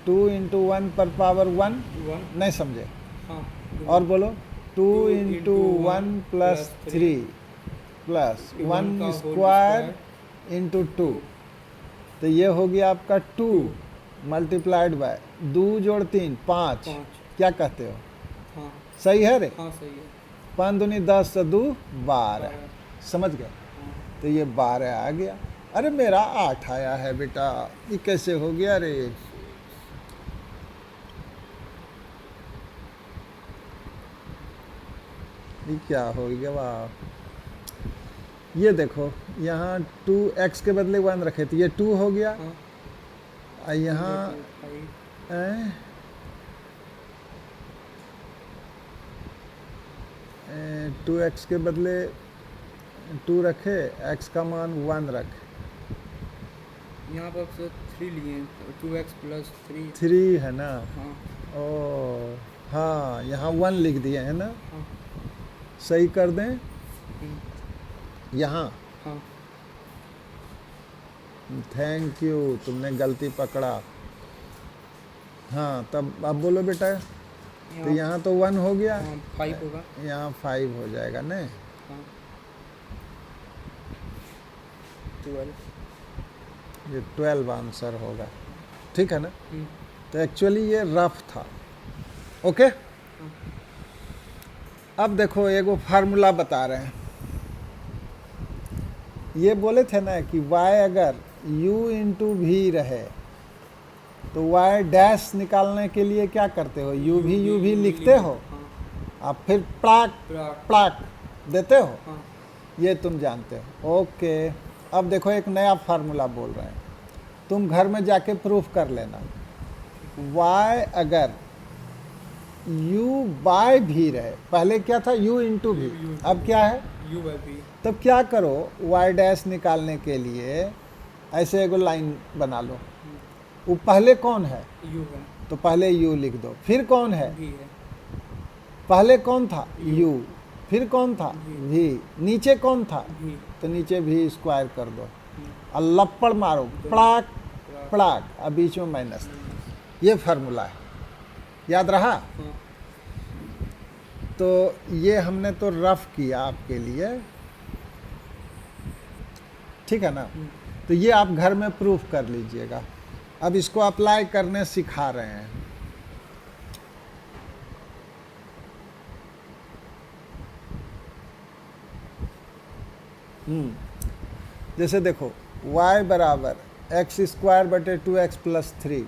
2 इंटू 1 पर पावर 1, 1। नहीं समझे? हाँ, और बोलो 2 2 इंटू 1 प्लस 3 प्लस 1 का होल स्क्वायर इंटू 2। तो ये हो गया आपका 2 मल्टीप्लाइड बाय 2 जोड़ 3 5। 5। क्या कहते हो? हाँ सही है रे? हाँ सही है। 5 दूनी 10 से 2 12। 12। समझ गए? हाँ, तो ये 12 आ गया। अरे मेरा 8 आया है बेटा, ये कैसे हो गया रे? ये क्या हो गया? वाह, ये देखो यहाँ 2x के बदले 1 रखे थे, ये 2 हो गया। हाँ, और यहाँ 5 2x के बदले 2 रखे, x का मान 1 रखे। यहाँ पर से 3 लिए 2x प्लस 3। 3 है ना? हाँ ओ हाँ, यहाँ 1 लिख दिए है ना? हाँ सही कर दें हम्म, यहाँ। हाँ थैंक यू, तुमने गलती पकड़ा। हाँ, तब अब बोलो बेटा। तो यहाँ तो 1 हो गया, हाँ 5 होगा। यहाँ 5 हो जाएगा नहीं? हाँ 12। ये 12 आंसर होगा, ठीक है ना? हम्म, तो एक्चुअली ये रफ था। ओके, अब देखो एगो फार्मूला बता रहे हैं। ये बोले थे ना कि y अगर u इंटू वी रहे तो y डैश निकालने के लिए क्या करते हो? u भी लिखते हो, हाँ आप फिर प्लाक प्राक, प्लाक देते हो, हाँ ये तुम जानते हो। ओके, अब देखो एक नया फार्मूला बोल रहे हैं, तुम घर में जाके प्रूफ कर लेना। y अगर u बाय भी रहे, पहले क्या था? u इंटू भी, अब क्या है? u by v। तब क्या करो, y डैश निकालने के लिए ऐसे एगो लाइन बना लो। वो पहले कौन है? u है, तो पहले u लिख दो। फिर कौन है? v है, पहले कौन था? u। फिर कौन था? v। नीचे कौन था? v। तो नीचे v स्क्वायर कर दो और लपड़ मारो, पड़ाक पड़ाक, और बीच में माइनस। ये फार्मूला है, याद रहा? हाँ तो ये हमने तो रफ किया आपके लिए, ठीक है ना? तो ये आप घर में प्रूफ कर लीजिएगा। अब इसको अप्लाई करने सिखा रहे हैं। जैसे देखो y बराबर एक्स स्क्वायर बटे 2x plus 3,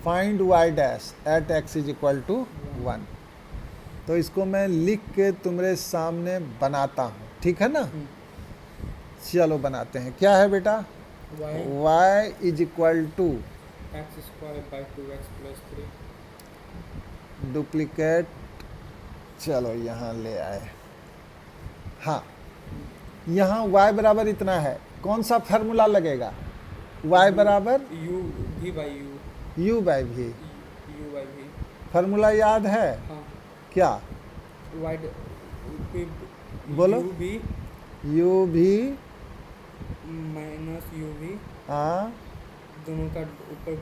find y dash at x is equal to 1। तो इसको मैं लिख के तुम्हारे सामने बनाता हूँ, ठीक है ना? चलो बनाते हैं। क्या है बेटा? y y is equal to x square by 2x plus 3। Duplicate, चलो यहाँ ले आए। हाँ, यहाँ y बराबर इतना है, कौन सा फार्मूला लगेगा? y बराबर u v by u u by v. u by v। Formula याद है हाँ क्या? y बोलो। u v u भी माइनस u v, हाँ दोनों का ऊपर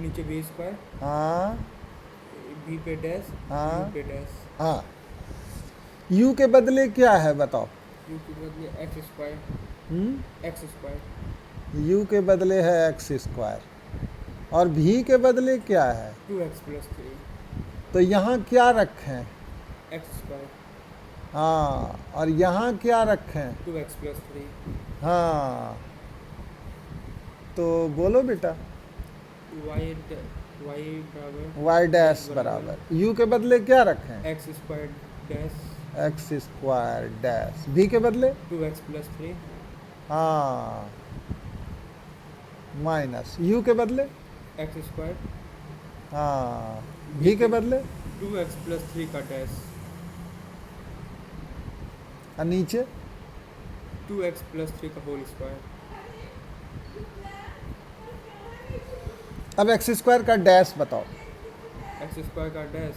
नीचे v स्क्वायर, हाँ v पे डैश, हाँ। u पे डैश। हाँ, u के बदले क्या है बताओ? u के बदले x square, x square, u के बदले है एक्स स्क्वायर और v के बदले क्या है? 2x प्लस 3 तो यहाँ क्या रखें? x स्क्वायर, हाँ, और यहाँ क्या रखें? 2x प्लस 3 हाँ, तो बोलो बेटा। y बराबर y डैश बराबर u के बदले क्या रखें? x square dash x square dash, v के बदले 2x प्लस 3 हाँ माइनस u के बदले x स्क्वायर हाँ v के बदले 2x प्लस 3 का डैश और नीचे 2x प्लस 3 का होल स्क्वायर। अब एक्स स्क्वायर का डैश बताओ। x स्क्वायर का डैश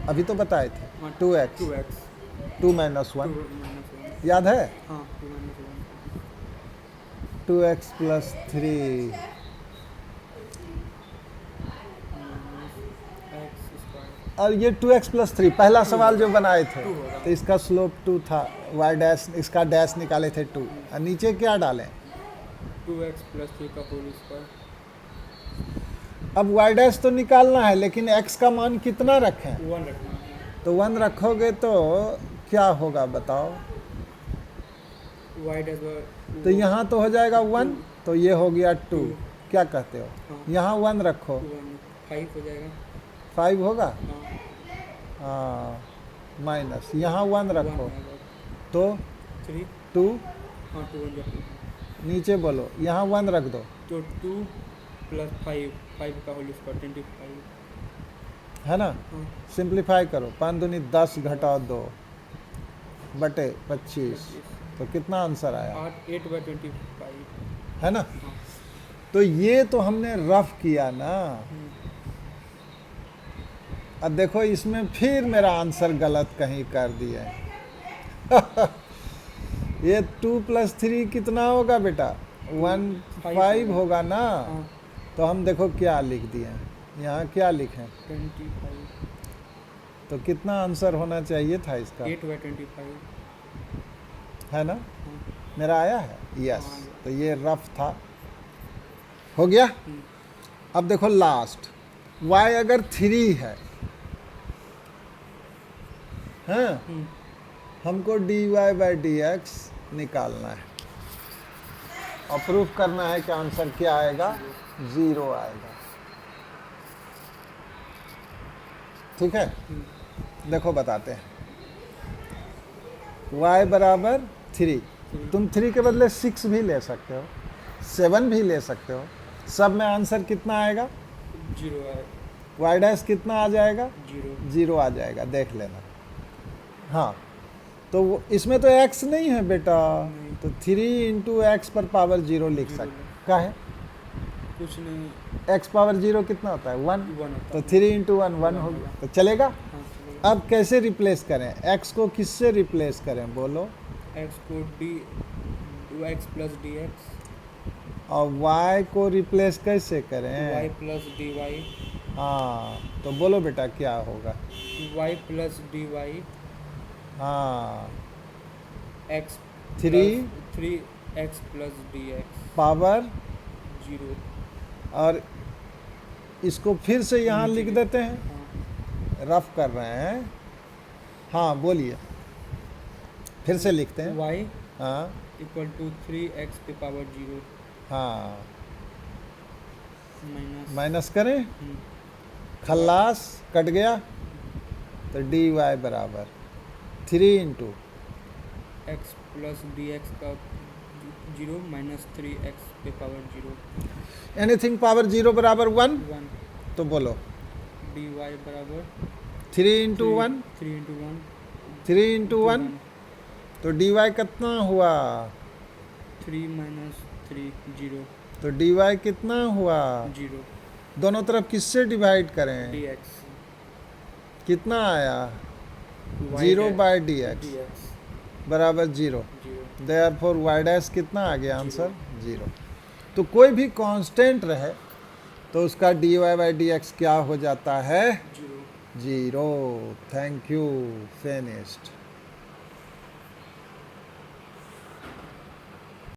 अभी तो बताए थे 2x 2x 2 माइनस 1 -1 याद है? हाँ 2 -1 2x प्लस 3 x स्क्वायर और ये 2x प्लस 3 पहला सवाल जो बनाए थे 2 होगा। तो इसका स्लोप 2 था, y डैश इसका डैश निकाले थे 2 और नीचे क्या डालें? 2x प्लस 3 का होल स्क्वायर। अब y डैश तो निकालना है लेकिन x का मान कितना रखें? 1 रखना है। तो 1 रखोगे तो क्या होगा बताओ? y डैश बार तो यहाँ तो हो जाएगा 1, तो ये हो गया 2। क्या कहते हो? हाँ। यहाँ 1 रखो 5 हो जाएगा। 5 होगा। हाँ हाँ माइनस यहाँ 1 रखो 1 आएगा। तो 3 2, हाँ 2 1 जाएगा। नीचे बोलो यहाँ 1 रख दो तो 2 प्लस 5 का होल स्क्वायर 25 है ना? हाँ सिंप्लीफाई करो, 5 दूनी 10 घटाओ 2 बटे 25, तो कितना आंसर आया? 8 बाई 25 है ना? हाँ। तो ये तो हमने रफ किया ना। अब देखो इसमें फिर मेरा आंसर गलत कहीं कर दिया ये 2 प्लस 3 कितना होगा बेटा? 1 5 होगा ना? हाँ तो हम देखो क्या लिख दिए, यहाँ क्या लिखें? 25 तो कितना आंसर होना चाहिए था इसका? 8 बाई 25 है ना? हाँ मेरा आया है? यस। हाँ। तो ये रफ था, हो गया। अब देखो लास्ट, y अगर 3 है हाँ, हमको dy बाई डी एक्स निकालना है और प्रूफ करना है कि आंसर क्या आएगा? 0 आएगा। ठीक है, देखो बताते हैं। y बराबर 3, तुम 3 के बदले 6 भी ले सकते हो, 7 भी ले सकते हो, सब में आंसर कितना आएगा? 0 आएगा। y डैश कितना आ जाएगा? 0 0 आ जाएगा, देख लेना। हाँ, तो इसमें तो x नहीं है बेटा, तो 3 इंटू एक्स पर पावर 0 लिख सकते। क्या है? कुछ नहीं, x पावर 0 कितना होता है? 1। 1 होता तो है। 3 इंटू 1 1 हो गया, तो चलेगा। हाँ चलेगा। अब कैसे रिप्लेस करें? x को किससे रिप्लेस करें बोलो? x को x प्लस डी एक्स, और y को रिप्लेस कैसे करें? y प्लस डी वाई, हाँ, तो बोलो बेटा क्या होगा? y प्लस डी वाई हाँ, x 3 x plus D x power 0। और इसको फिर से यहाँ लिख देते हैं, हाँ रफ कर रहे हैं। हाँ बोलिए, फिर से लिखते हैं। y हाँ इक्वल टू 3x के पावर 0 हाँ, माइनस माइनस करें, खल्लास कट गया, तो dy बराबर 3 into x plus D x का 0 माइनस 3x पे पावर 0 एनीथिंग पावर 0 बराबर 1, 1 तो बोलो डी वाई बराबर 3 इंटू 1, 3 इंटू 1 3 इंटू 1, तो डी वाई कितना हुआ? 3 माइनस 3 0 तो डी वाई कितना हुआ? 0 दोनों तरफ किससे डिवाइड करें? डी एक्स कितना आया? 0 by d d x x बराबर 0। 0 देयरफॉर वाई डैश कितना आ गया आंसर? 0। तो कोई भी कांस्टेंट रहे तो उसका d Y by D x क्या हो जाता है? 0 0। Thank you, finished.